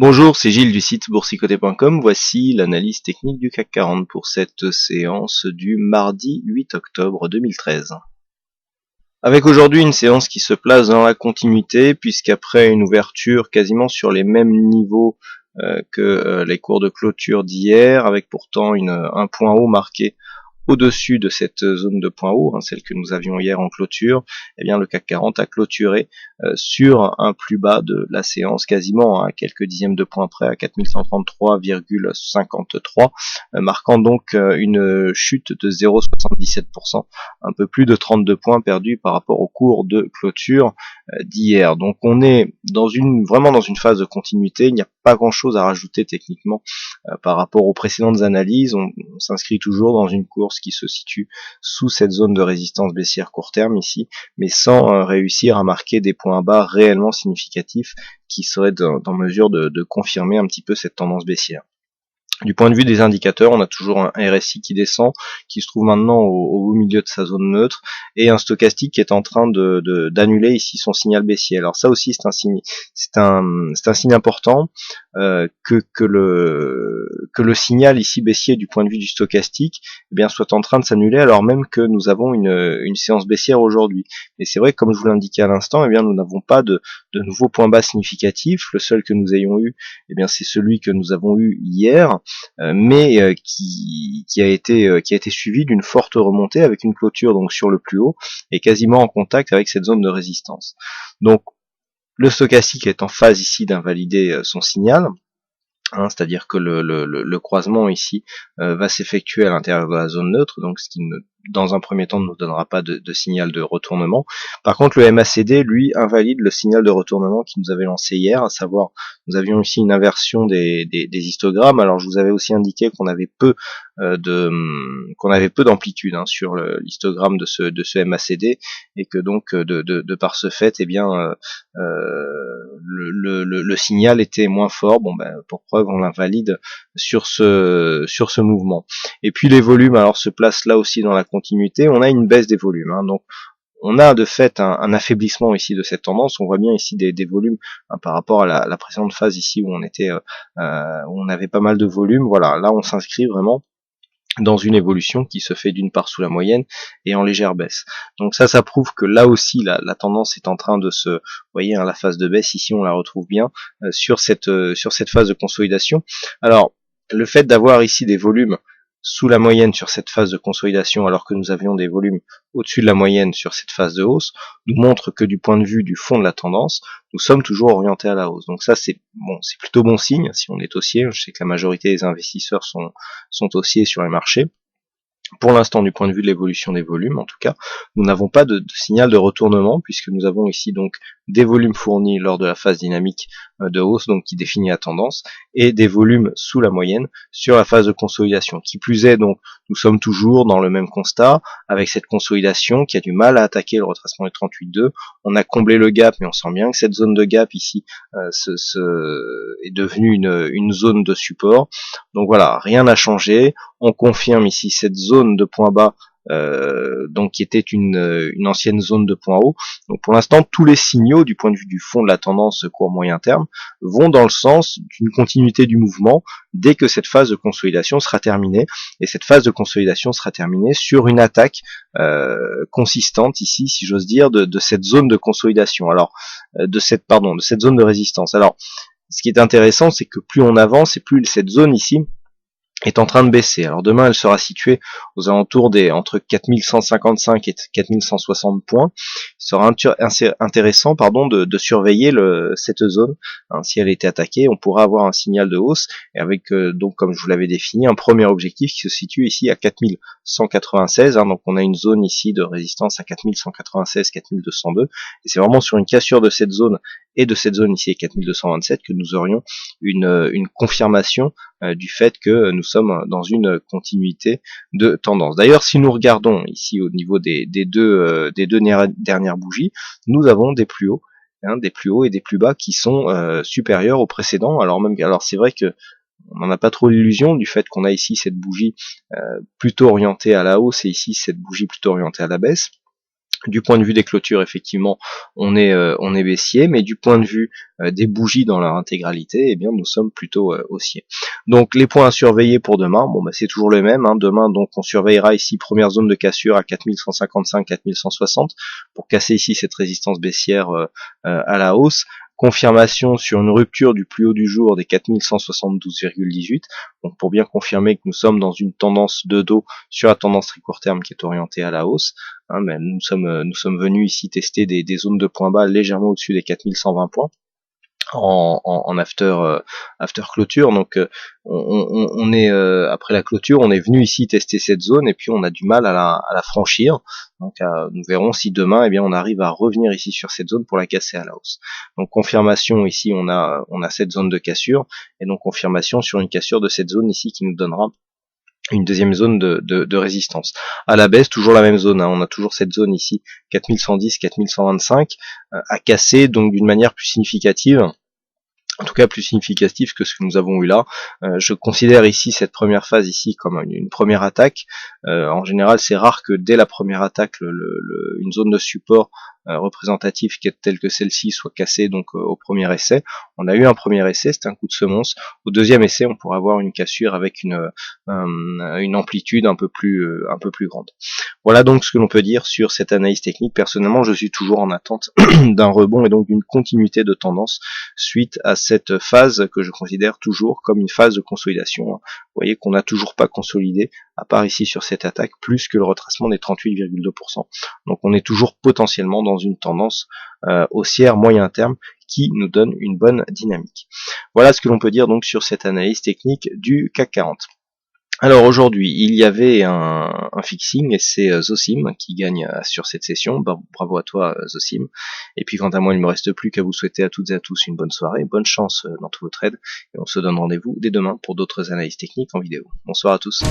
Bonjour, c'est Gilles du site boursicoté.com. Voici l'analyse technique du CAC 40 pour cette séance du mardi 8 octobre 2013. Avec aujourd'hui une séance qui se place dans la continuité, puisqu'après une ouverture quasiment sur les mêmes niveaux que les cours de clôture d'hier, avec pourtant un point haut marqué au-dessus de cette zone de point haut, celle que nous avions hier en clôture, eh bien le CAC 40 a clôturé sur un plus bas de la séance, quasiment à quelques dixièmes de points près, à 4133,53, marquant donc une chute de 0,77%, un peu plus de 32 points perdus par rapport au cours de clôture d'hier. Donc on est vraiment dans une phase de continuité, il n'y a pas grand chose à rajouter techniquement par rapport aux précédentes analyses. On s'inscrit toujours dans une course qui se situe sous cette zone de résistance baissière court terme ici, mais sans réussir à marquer des points bas réellement significatifs qui seraient en mesure de confirmer un petit peu cette tendance baissière. Du point de vue des indicateurs, on a toujours un RSI qui descend, qui se trouve maintenant au milieu de sa zone neutre, et un stochastique qui est en train d'annuler ici son signal baissier. Alors ça aussi c'est un signe important que le signal ici baissier du point de vue du stochastique soit en train de s'annuler alors même que nous avons une séance baissière aujourd'hui. Mais c'est vrai que comme je vous l'indiquais à l'instant, nous n'avons pas de nouveaux points bas significatifs. Le seul que nous ayons eu, c'est celui que nous avons eu hier. Mais qui a été suivi d'une forte remontée avec une clôture donc sur le plus haut et quasiment en contact avec cette zone de résistance. Donc le stochastique est en phase ici d'invalider son signal, c'est-à-dire que le croisement ici va s'effectuer à l'intérieur de la zone neutre, donc ce qui dans un premier temps ne nous donnera pas de signal de retournement. Par contre le MACD lui invalide le signal de retournement qui nous avait lancé hier, à savoir nous avions ici une inversion des histogrammes. Alors je vous avais aussi indiqué qu'on avait peu d'amplitude sur l'histogramme de ce MACD, et que donc de par ce fait le signal était moins fort. Pour preuve on l'invalide sur ce mouvement. Et puis les volumes alors se placent là aussi dans la continuité. On a une baisse des volumes, donc on a de fait un affaiblissement ici de cette tendance. On voit bien ici des volumes par rapport à la précédente phase ici où on avait pas mal de volumes. Voilà, là on s'inscrit vraiment dans une évolution qui se fait d'une part sous la moyenne et en légère baisse. Donc ça prouve que là aussi la tendance est en train de se, vous voyez, la phase de baisse ici on la retrouve bien sur cette phase de consolidation. Alors le fait d'avoir ici des volumes sous la moyenne sur cette phase de consolidation alors que nous avions des volumes au-dessus de la moyenne sur cette phase de hausse nous montre que du point de vue du fond de la tendance, nous sommes toujours orientés à la hausse. Donc ça c'est plutôt bon signe si on est haussier. Je sais que la majorité des investisseurs sont haussiers sur les marchés. Pour l'instant, du point de vue de l'évolution des volumes, en tout cas, nous n'avons pas de signal de retournement, puisque nous avons ici donc des volumes fournis lors de la phase dynamique de hausse, donc qui définit la tendance, et des volumes sous la moyenne sur la phase de consolidation. Qui plus est, donc, nous sommes toujours dans le même constat, avec cette consolidation qui a du mal à attaquer le retracement des 38,2. On a comblé le gap, mais on sent bien que cette zone de gap ici est devenue une zone de support. Donc voilà, rien n'a changé. On confirme ici cette zone de point bas, donc qui était une ancienne zone de point haut. Donc pour l'instant, tous les signaux du point de vue du fond de la tendance court moyen terme vont dans le sens d'une continuité du mouvement dès que cette phase de consolidation sera terminée. Et cette phase de consolidation sera terminée sur une attaque consistante ici, si j'ose dire, de cette zone de consolidation. Alors de cette zone de résistance. Alors ce qui est intéressant, c'est que plus on avance et plus cette zone ici est en train de baisser. Alors demain, elle sera située aux alentours entre 4155 et 4160 points. Il sera intéressant de surveiller cette zone. Si elle était attaquée, on pourra avoir un signal de hausse, et avec donc comme je vous l'avais défini, un premier objectif qui se situe ici à 4196. Donc on a une zone ici de résistance à 4196, 4202, et c'est vraiment sur une cassure de cette zone et de cette zone ici à 4227 que nous aurions une confirmation du fait que nous sommes dans une continuité de tendance. D'ailleurs, si nous regardons ici au niveau des deux dernières bougies, nous avons des plus hauts, des plus hauts et des plus bas qui sont supérieurs aux précédents. Alors c'est vrai que on n'en a pas trop l'illusion du fait qu'on a ici cette bougie plutôt orientée à la hausse et ici cette bougie plutôt orientée à la baisse. Du point de vue des clôtures, effectivement, on est baissier, mais du point de vue des bougies dans leur intégralité, eh bien, nous sommes plutôt haussiers. Donc, les points à surveiller pour demain, bon, bah, c'est toujours le même. Hein. Demain, donc, on surveillera ici première zone de cassure à 4155, 4160 pour casser ici cette résistance baissière à la hausse. Confirmation sur une rupture du plus haut du jour des 4172,18. Donc, pour bien confirmer que nous sommes dans une tendance de dos sur la tendance très court terme qui est orientée à la hausse. Hein, mais nous sommes venus ici tester des zones de points bas légèrement au-dessus des 4120 points en after clôture. Donc on est après la clôture, on est venu ici tester cette zone et puis on a du mal à la franchir. Donc nous verrons si demain on arrive à revenir ici sur cette zone pour la casser à la hausse. Donc confirmation ici, on a cette zone de cassure et donc confirmation sur une cassure de cette zone ici qui nous donnera une deuxième zone de résistance. À la baisse, toujours la même zone, hein. On a toujours cette zone ici, 4110, 4125, à casser, donc d'une manière plus significative, en tout cas plus significative que ce que nous avons eu là. Je considère ici cette première phase ici comme une première attaque. En général, c'est rare que dès la première attaque, une zone de support représentative telle que celle-ci soit cassée donc au premier essai. On a eu un premier essai, c'était un coup de semonce. Au deuxième essai, on pourrait avoir une cassure avec une amplitude un peu plus grande. Voilà donc ce que l'on peut dire sur cette analyse technique. Personnellement, je suis toujours en attente d'un rebond et donc d'une continuité de tendance suite à cette phase que je considère toujours comme une phase de consolidation. Vous voyez qu'on n'a toujours pas consolidé, à part ici sur cette attaque, plus que le retracement des 38,2%. Donc on est toujours potentiellement dans une tendance haussière moyen terme qui nous donne une bonne dynamique. Voilà ce que l'on peut dire donc sur cette analyse technique du CAC 40. Alors aujourd'hui, il y avait un fixing et c'est Zosim qui gagne sur cette session. Bravo à toi Zosim. Et puis quant à moi, il ne me reste plus qu'à vous souhaiter à toutes et à tous une bonne soirée, bonne chance dans tous vos trades et on se donne rendez-vous dès demain pour d'autres analyses techniques en vidéo. Bonsoir à tous.